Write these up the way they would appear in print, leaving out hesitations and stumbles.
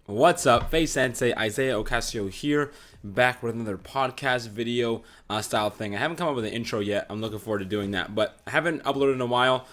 What's up, Face Sensei? Isaiah Ocasio here, back with another podcast video style thing. I haven't come up with an intro yet. I'm looking forward to doing that, but I haven't uploaded in a while,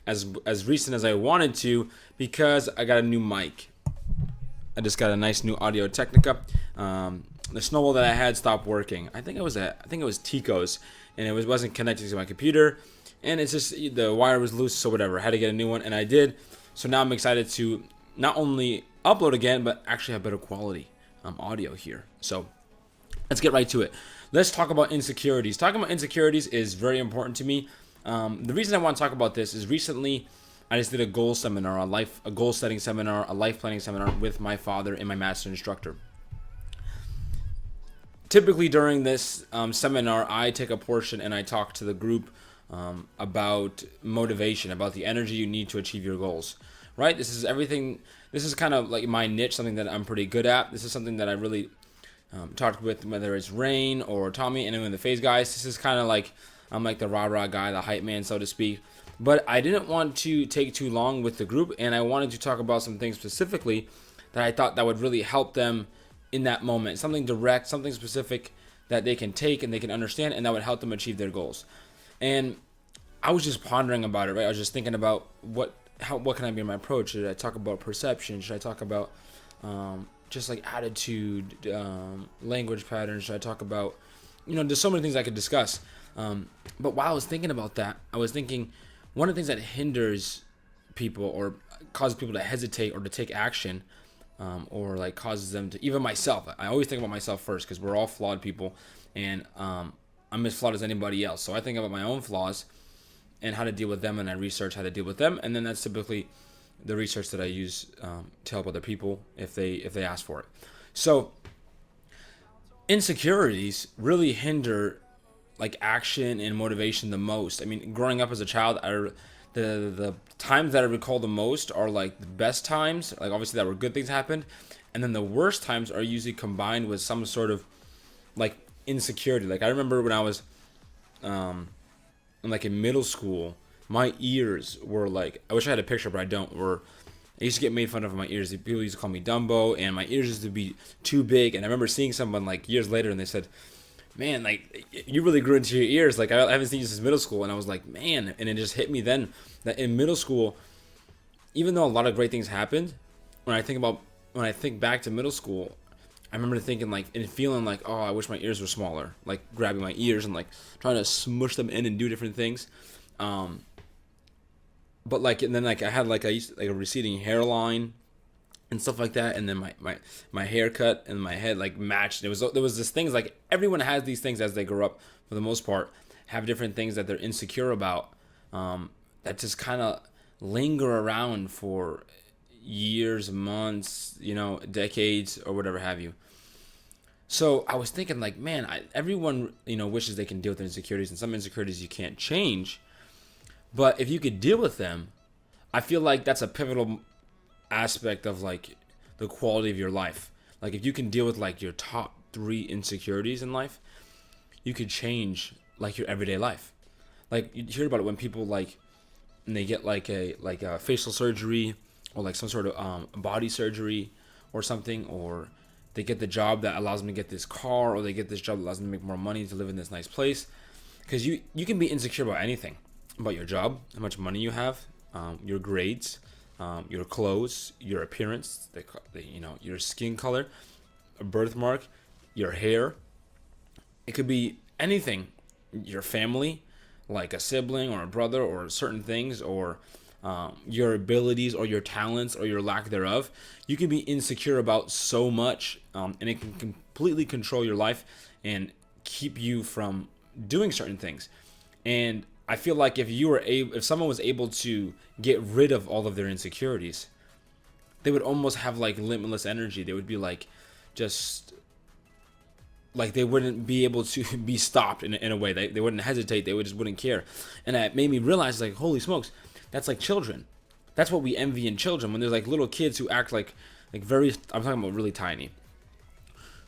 as recent as I wanted to, because I got a new mic. I just got a nice new Audio Technica. The Snowball that I had stopped working. I think it was Tico's, and it wasn't connected to my computer, and it's just the wire was loose, so whatever. I had to get a new one, and I did. So now I'm excited to not only upload again, but actually have better quality audio here. So let's get right to it. Let's talk about insecurities. Talking about insecurities is very important to me. The reason I want to talk about this is recently I just did a goal seminar, a goal setting seminar, a life planning seminar with my father and my master instructor. Typically during this seminar, I take a portion and I talk to the group about motivation, about the energy you need to achieve your goals. Right? This is everything. This is kind of like my niche, something that I'm pretty good at. This is something that I really talked with, whether it's Rain or Tommy, and then the Phase guys. This is kind of like, I'm like the rah-rah guy, the hype man, so to speak. But I didn't want to take too long with the group, and I wanted to talk about some things specifically that I thought that would really help them in that moment. Something direct, something specific that they can take and they can understand, and that would help them achieve their goals. And I was just pondering about it, right? I was just thinking about what can I be in my approach? Should I talk about perception? Should I talk about just like attitude, language patterns? Should I talk about, there's so many things I could discuss. But while I was thinking about that, I was thinking one of the things that hinders people or causes people to hesitate or to take action, or like causes them to, even myself, I always think about myself first because we're all flawed people, and I'm as flawed as anybody else. So I think about my own flaws and how to deal with them, and I research how to deal with them, and then that's typically the research that I use to help other people if they ask for it. So insecurities really hinder like action and motivation the most. I mean, growing up as a child, the times that I recall the most are like the best times, like obviously that were good things happened, and then the worst times are usually combined with some sort of like insecurity. Like I remember when I was like in middle school, my ears were like, I wish I had a picture, but I don't. I used to get made fun of for my ears. People used to call me Dumbo, and my ears used to be too big. And I remember seeing someone like years later, and they said, "Man, like you really grew into your ears. Like I haven't seen you since middle school." And I was like, "Man," and it just hit me then that in middle school, even though a lot of great things happened, when I think back to middle school, I remember thinking like and feeling like, oh, I wish my ears were smaller. Like grabbing my ears and like trying to smush them in and do different things. But like, and then like I had like a receding hairline and stuff like that, and then my haircut and my head like matched. There was this things like everyone has these things as they grow up for the most part, have different things that they're insecure about, that just kind of linger around for years, months, decades or whatever have you. So I was thinking like, man, everyone, wishes they can deal with insecurities, and some insecurities you can't change. But if you could deal with them, I feel like that's a pivotal aspect of like the quality of your life. Like if you can deal with like your top 3 insecurities in life, you could change like your everyday life. Like you hear about it when people like, and they get like a facial surgery or like some sort of body surgery or something, or they get the job that allows them to get this car, or they get this job that allows them to make more money to live in this nice place. Because you can be insecure about anything. About your job, how much money you have, your grades, your clothes, your appearance, your skin color, a birthmark, your hair. It could be anything. Your family, like a sibling or a brother or certain things, or your abilities or your talents or your lack thereof. You can be insecure about so much, and it can completely control your life and keep you from doing certain things. And I feel like if someone was able to get rid of all of their insecurities, they would almost have like limitless energy. They would be like, just like they wouldn't be able to be stopped in a way. They wouldn't hesitate. They wouldn't care. And that made me realize like, holy smokes, that's like children. That's what we envy in children, when there's like little kids who act like very, I'm talking about really tiny.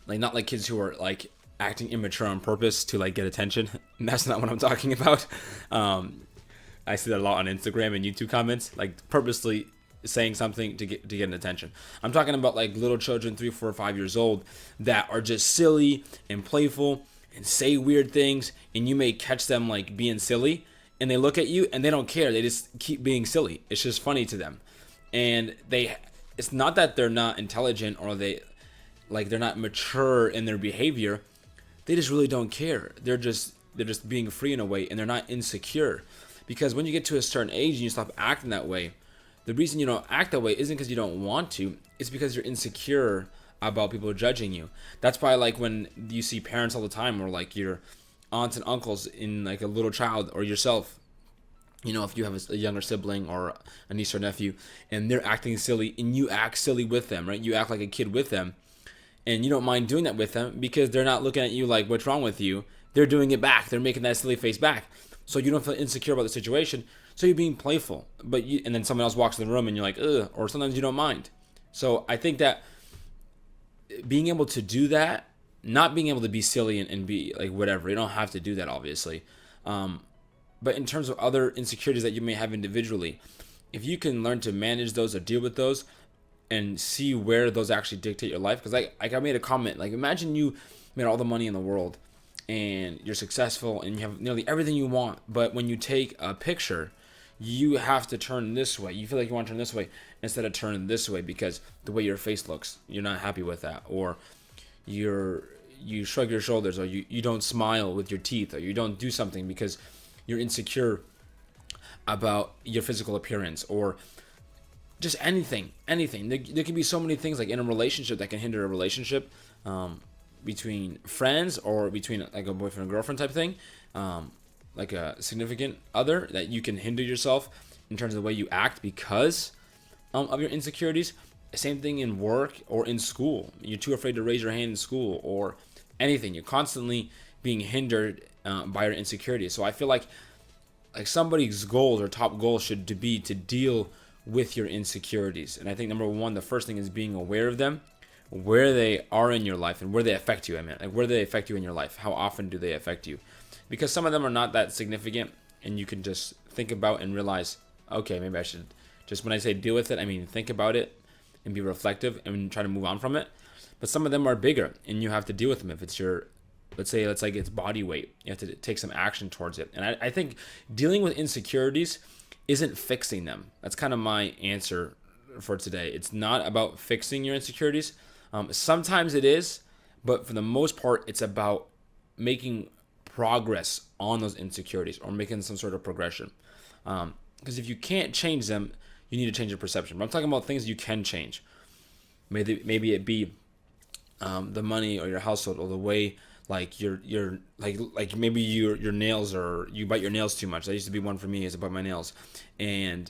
Like not like kids who are like acting immature on purpose to like get attention. That's not what I'm talking about. I see that a lot on Instagram and YouTube comments, like purposely saying something to get an attention. I'm talking about like little children, 3, 4, 5 years old, that are just silly and playful and say weird things, and you may catch them like being silly, and they look at you and they don't care. They just keep being silly. It's just funny to them, and it's not that they're not intelligent or they're not mature in their behavior. They just really don't care. They're just being free in a way, and they're not insecure. Because when you get to a certain age and you stop acting that way, the reason you don't act that way isn't because you don't want to. It's because you're insecure about people judging you. That's why, like, when you see parents all the time, or like your aunts and uncles in like a little child, or yourself, if you have a younger sibling or a niece or nephew, and they're acting silly, and you act silly with them, right? You act like a kid with them, and you don't mind doing that with them because they're not looking at you like, what's wrong with you? They're doing it back. They're making that silly face back. So you don't feel insecure about the situation. So you're being playful. And then someone else walks in the room and you're like, ugh, or sometimes you don't mind. So I think that being able to do that, not being able to be silly and be like whatever, you don't have to do that, obviously. But in terms of other insecurities that you may have individually, if you can learn to manage those or deal with those and see where those actually dictate your life. Because I made a comment, like, imagine you made all the money in the world and you're successful and you have nearly everything you want, but when you take a picture, you have to turn this way. You feel like you want to turn this way instead of turning this way because the way your face looks, you're not happy with that, or you shrug your shoulders, or you don't smile with your teeth, or you don't do something because you're insecure about your physical appearance, or just anything. There can be so many things, like in a relationship, that can hinder a relationship, between friends, or between like a boyfriend and girlfriend type thing, like a significant other, that you can hinder yourself in terms of the way you act because of your insecurities. Same thing in work or in school. You're too afraid to raise your hand in school, or anything. You're constantly being hindered by your insecurities. So I feel like somebody's goals or top goals should be to deal with your insecurities. And I think number one, the first thing is being aware of them, where they are in your life, and where they affect you. Where do they affect you in your life? How often do they affect you? Because some of them are not that significant, and you can just think about and realize, okay, maybe I should just, when I say deal with it, I mean think about it and be reflective and try to move on from it. But some of them are bigger, and you have to deal with them. If it's let's say it's like it's body weight, you have to take some action towards it. And I think dealing with insecurities isn't fixing them. That's kind of my answer for today. It's not about fixing your insecurities. Sometimes it is, but for the most part, it's about making progress on those insecurities, or making some sort of progression. Because if you can't change them, you need to change your perception. But I'm talking about things you can change. Maybe it be the money, or your household, or the way like your like maybe your nails, or you bite your nails too much. That used to be one for me, is to bite my nails. And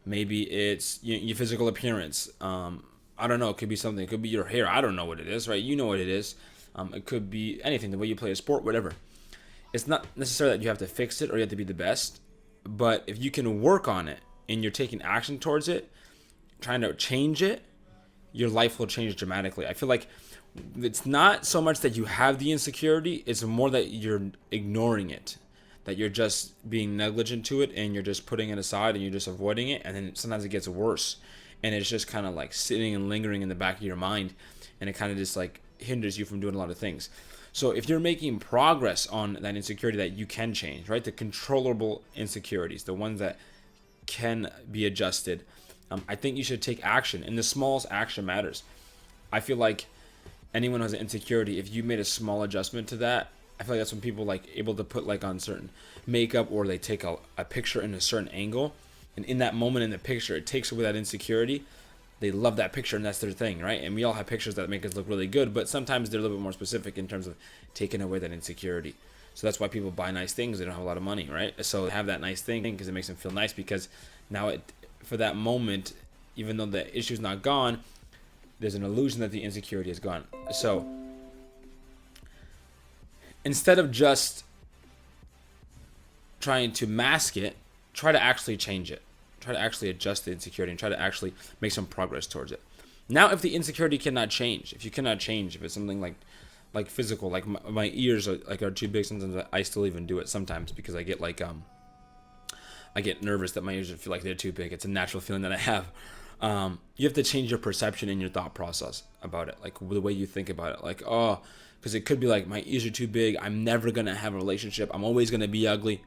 maybe it's your physical appearance. I don't know. It could be something. It could be your hair. I don't know what it is, right? You know what it is. It could be anything. The way you play a sport, whatever. It's not necessarily that you have to fix it or you have to be the best. But if you can work on it and you're taking action towards it, trying to change it, your life will change dramatically. I feel like it's not so much that you have the insecurity. It's more that you're ignoring it. That you're just being negligent to it, and you're just putting it aside, and you're just avoiding it. And then sometimes it gets worse. And it's just kind of like sitting and lingering in the back of your mind, and it kind of just like hinders you from doing a lot of things. So if you're making progress on that insecurity that you can change, right? The controllable insecurities, the ones that can be adjusted, I think you should take action, and the smallest action matters. I feel like anyone who has an insecurity, if you made a small adjustment to that, I feel like that's when people like able to put like on certain makeup, or they take a picture in a certain angle. And in that moment in the picture, it takes away that insecurity. They love that picture, and that's their thing, right? And we all have pictures that make us look really good, but sometimes they're a little bit more specific in terms of taking away that insecurity. So that's why people buy nice things. They don't have a lot of money, right? So they have that nice thing because it makes them feel nice, because now for that moment, even though the issue's not gone, there's an illusion that the insecurity is gone. So instead of just trying to mask it, try to actually change it. Try to actually adjust the insecurity, and try to actually make some progress towards it. Now, if the insecurity cannot change, if it's something like physical, like my ears are too big, sometimes I still even do it sometimes, because I get like I get nervous that my ears feel like they're too big. It's a natural feeling that I have. You have to change your perception and your thought process about it, like the way you think about it. Like, oh, because it could be like, my ears are too big, I'm never gonna have a relationship, I'm always gonna be ugly,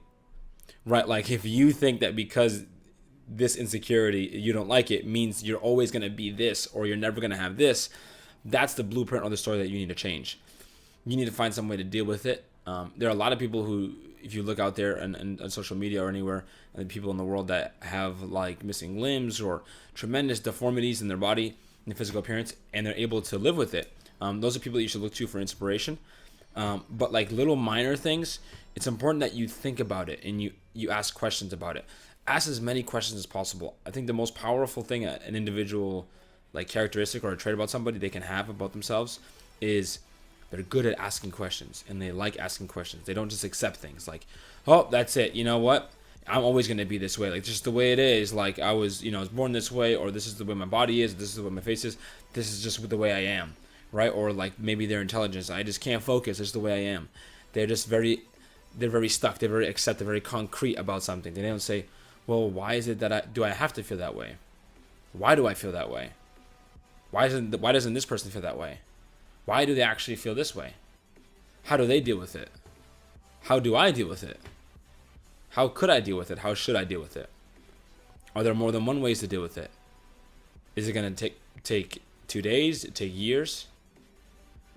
right? Like, if you think that because this insecurity, you don't like it, means you're always gonna be this, or you're never gonna have this, that's the blueprint or the story that you need to change. You need to find some way to deal with it. There are a lot of people who, if you look out there and on social media or anywhere, and people in the world that have like missing limbs or tremendous deformities in their body and physical appearance, and they're able to live with it. Those are people that you should look to for inspiration. But like little minor things, it's important that you think about it and you ask questions about it. Ask as many questions as possible. I think the most powerful thing an individual, like characteristic or a trait about somebody they can have about themselves is they're good at asking questions, and they like asking questions. They don't just accept things like, oh, that's it. You know what? I'm always going to be this way. Like, just the way it is. Like, I was born this way, or this is the way my body is. This is the way my face is. This is just the way I am, right? Or like maybe their intelligence. I just can't focus. It's the way I am. They're just they're very stuck. They're very accepted, very concrete about something. They don't say, well, why is it that do I have to feel that way? Why do I feel that way? Why doesn't this person feel that way? Why do they actually feel this way? How do they deal with it? How do I deal with it? How could I deal with it? How should I deal with it? Are there more than one ways to deal with it? Is it going to take 2 days? Take years?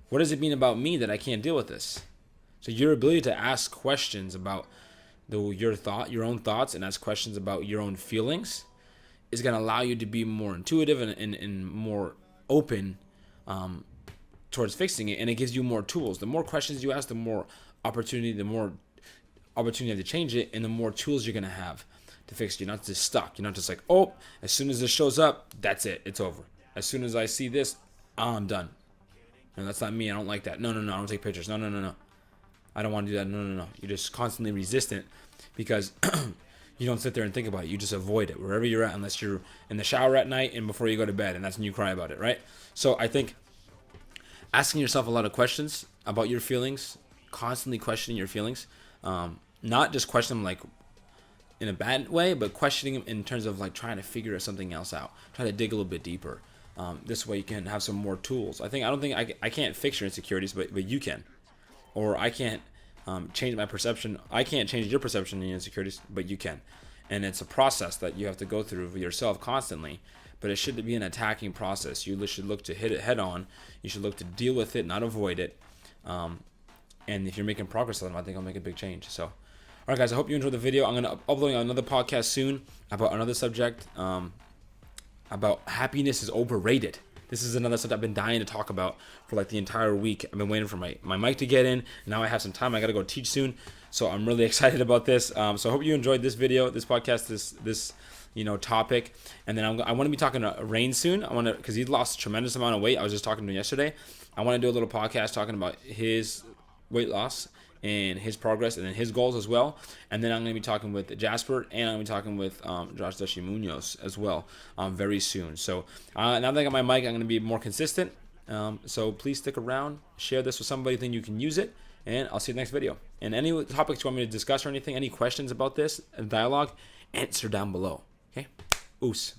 What does it mean about me that I can't deal with this? So your ability to ask questions about your own thoughts, and ask questions about your own feelings is going to allow you to be more intuitive and more open towards fixing it, and it gives you more tools. The more questions you ask, the more opportunity you have to change it, and the more tools you're going to have to fix it. You're not just stuck. You're not just like, oh, as soon as this shows up, that's it. It's over. As soon as I see this, I'm done. And that's not me. I don't like that. No. I don't take pictures. No. I don't want to do that. No. You're just constantly resistant because you don't sit there and think about it. You just avoid it wherever you're at, unless you're in the shower at night and before you go to bed, and that's when you cry about it, right? So I think asking yourself a lot of questions about your feelings, constantly questioning your feelings, not just question them like in a bad way, but questioning them in terms of like trying to figure something else out, try to dig a little bit deeper. This way you can have some more tools. I can't fix your insecurities, but you can. Or I can't change my perception. I can't change your perception of your insecurities, but you can. And it's a process that you have to go through for yourself constantly. But it should be an attacking process. You should look to hit it head on. You should look to deal with it, not avoid it. And if you're making progress on them, I think I'll make a big change. So, all right, guys, I hope you enjoyed the video. I'm going to upload another podcast soon about another subject, about happiness is overrated. This is another subject I've been dying to talk about for like the entire week. I've been waiting for my mic to get in, and now I have some time. I got to go teach soon. So I'm really excited about this. So I hope you enjoyed this video, this podcast, this topic. And then I want to be talking to Rain soon. Because he lost a tremendous amount of weight. I was just talking to him yesterday. I want to do a little podcast talking about his weight loss and his progress and then his goals as well. And then I'm going to be talking with Jasper, and I'm going to be talking with Josh Deshi Munoz as well very soon. So now that I got my mic, I'm going to be more consistent. So please stick around, share this with somebody, think you can use it, and I'll see you in the next video. And any topics you want me to discuss or anything, any questions about this dialogue, answer down below. Okay? Oos.